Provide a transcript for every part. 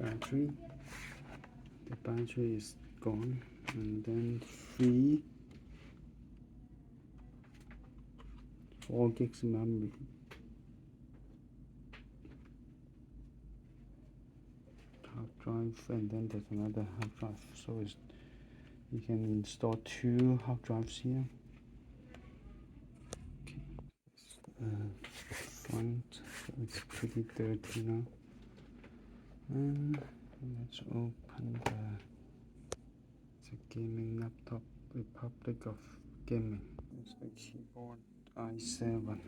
battery. The battery is gone, and then 4 gigs memory. Hard drive, and then there's another hard drive. So you can install 2 hard drives here. Okay, front, so it's pretty dirty now. And let's open it's a gaming laptop, Republic of Gaming. It's the keyboard i7.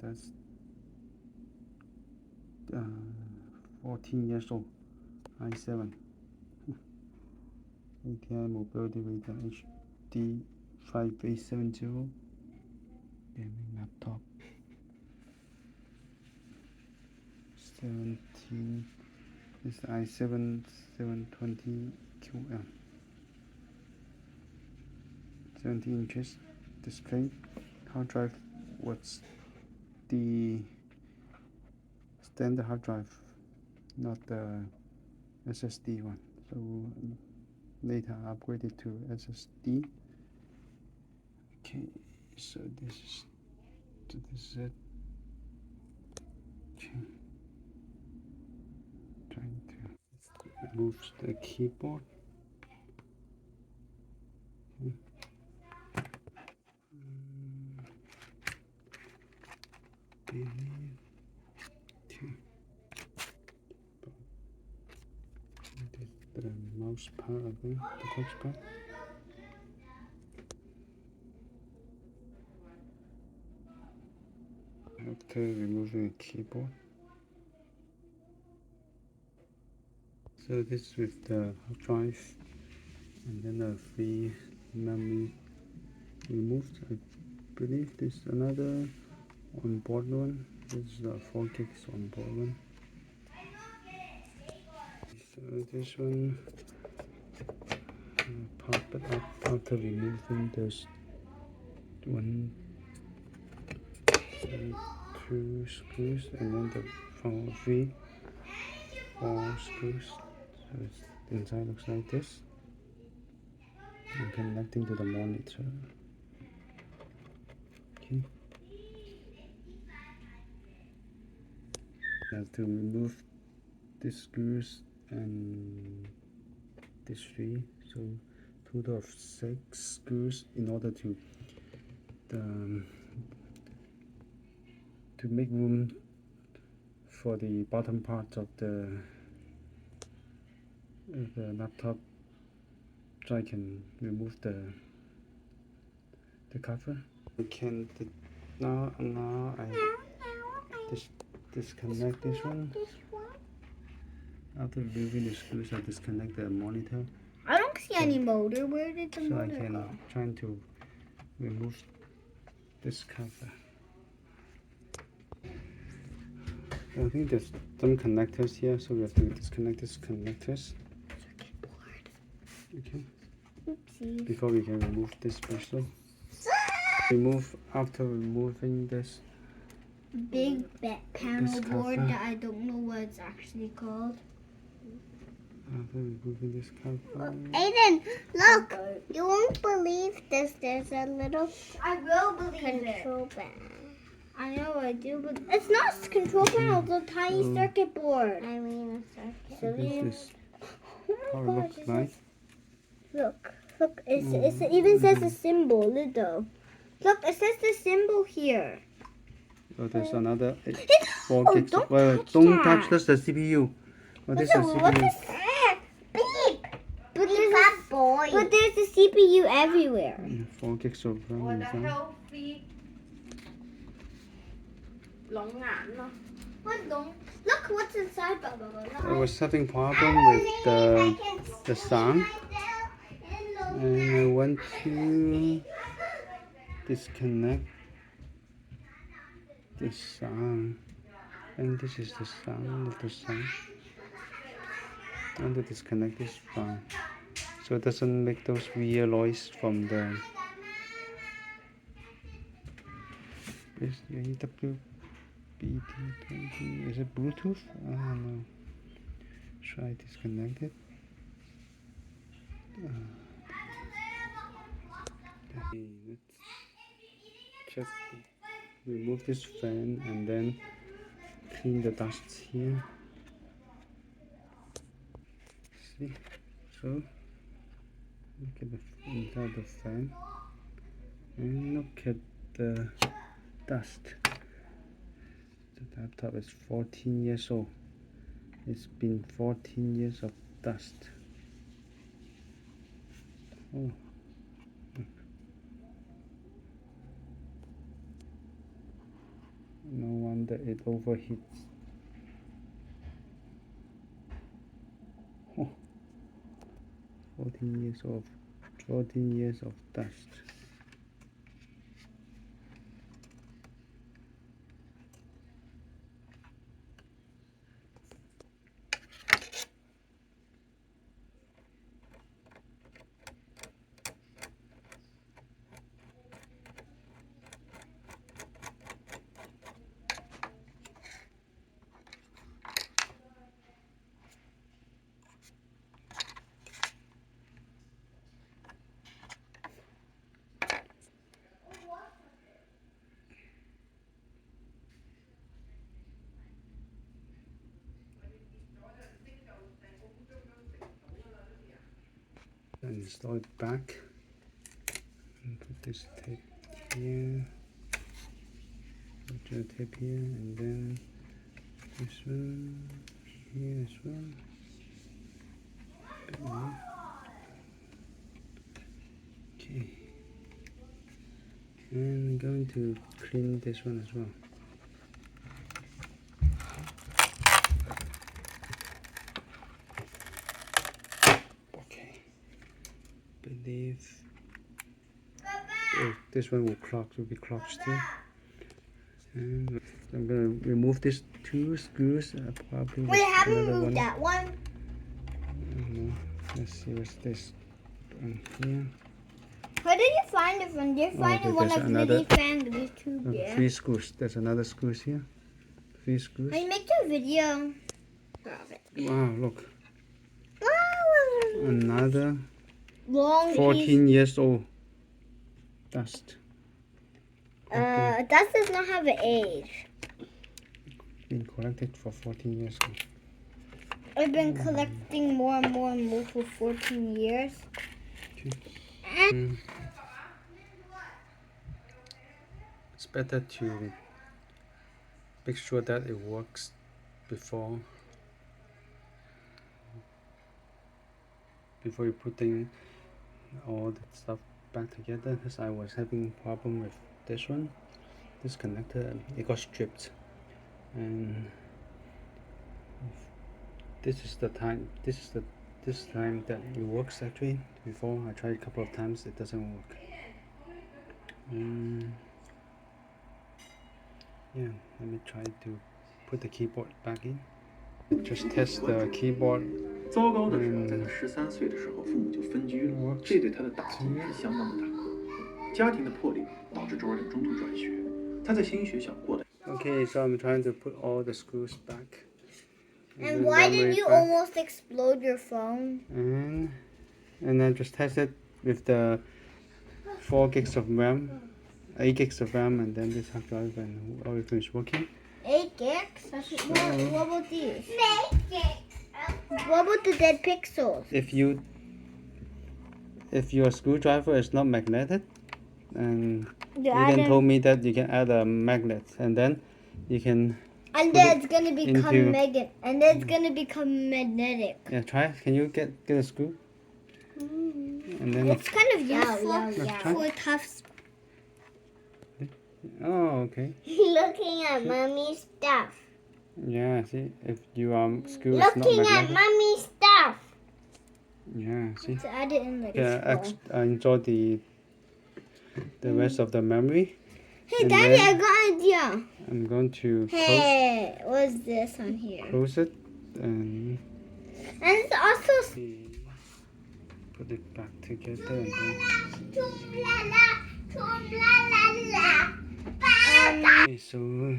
That's 14 years old. i7. ATI Mobility Rater HD 5870. Gaming laptop. 17. This is i7 720 QM. 17 inches display. Hard drive was the standard hard drive, not the SSD one. So later I upgraded to SSD. Okay, so this is it. Okay. Trying to remove the keyboard. Okay. Okay. The mouse part of the touchpad. After removing the keyboard. So this is with the hard drive, and then the 3 memory removed. I believe this is another on-board one. This is the 4 gigs on-board one. So this one pop it up after removing this 1, 2 screws, and then the 4 screws. So the inside looks like this. I'm connecting to the monitor. Okay. I have to remove these screws and these 3. So total of 6 screws in order to make room for the bottom part of the laptop, so I can remove the cover. I can now I disconnect this one. After removing the screws, I disconnect the monitor. I don't see any motor. Where did the motor go? So I can try to remove this cover. I think there's some connectors here, so we have to disconnect these connectors. Okay. Oopsie. Before we can remove this vessel. After removing this big panel board that I don't know what it's actually called. After removing this cover. Aiden, look! You won't believe this. There's a little control panel. I know I do, but it's not a control panel. It's a tiny circuit board. I mean a circuit. So this is how it looks like. Look, it even says a symbol, little. Look, it says the symbol here. Oh, there's another 4 Oh, gigs. don't touch this, the CPU. Oh, this is the CPU. What is that? Beep! But there's a CPU everywhere. 4 gigs of RAM inside. Look what's inside. I was having problem with the sound, and I want to disconnect the sound, and this is the sound of the sound. I want to disconnect this sound so it doesn't make those weird noise from the AW. BT20. Is it Bluetooth? I don't know. Try disconnect it. Okay, let's just remove this fan and then clean the dust here. See? So look at the inside the fan and look at the dust. The laptop is 14 years old. It's been 14 years of dust. Oh, look. No wonder it overheats. Oh, 14 years of dust. And install it back and put this tape here, put the tape here, and then this one here as well. Okay, and I'm going to clean this one as well. Okay, believe this one will be clogged still. And I'm gonna remove these two screws. Probably We haven't another moved one. that one. I don't know. Let's see what's this one here. Where did you find it from? Did you find okay, it one there's of another- Lily's family too? Oh, Yeah. 3 screws. There's another screws here. 3 screws. I make a video of it. Wow, look. Oh, Another long 14 years old dust. Dust does not have an age. Been collected for 14 years now. I've been collecting more and more and more for 14 years. It's better to make sure that it works before you're putting all the stuff back together, because I was having problem with this one. This connector, it got stripped, and this is the time that it works. Actually, before I tried a couple of times, it doesn't work. Yeah, let me try to put the keyboard back in. Just test the keyboard. 糟糕的是，在他13岁的时候，父母就分居了，这对他的打击是相当的大。家庭的破裂导致周尔等中途转学，他在新学校过得。Okay, so I'm trying to put all the screws back. And why did you almost explode your phone? And I just tested with the 4 gigs of RAM, 8 gigs of RAM, and then this hard drive, and everything is working. 8 gigs? What about these? What about the dead pixels? If your screwdriver is not magnetic, and You Ethan told me that you can add a magnet, and then you can. And then it's gonna become into- and then it's gonna become magnetic. Yeah, try. Can you get a screw? And then It's kind of useful Yeah. for tough. oh, okay. Looking at mommy's stuff. Yeah, see, if your screw is not Looking at magnetic. mommy's stuff. Yeah, see. So add it in like Yeah, I enjoy the rest of the memory. Hey, and Daddy, then- I got an idea. I'm going to Hey, what's this on here? close it and And it's also. put it back together. And then Okay, so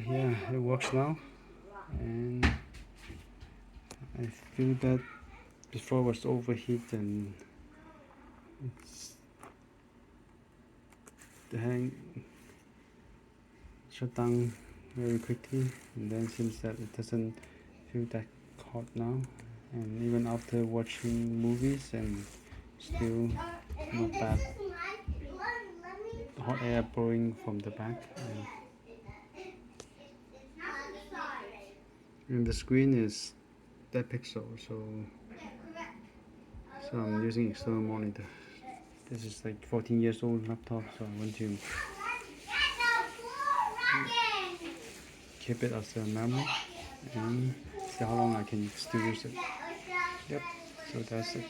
yeah, it works now, and I feel that before it was overheat and it's hang shut down very quickly, and then seems that it doesn't feel that hot now, and even after watching movies and still not bad hot air blowing from the back, and the screen is that pixel, so I'm using external monitor. This is like 14 years old laptop, so I want to keep it as a memory and see how long I can still use it. Yep, so that's it.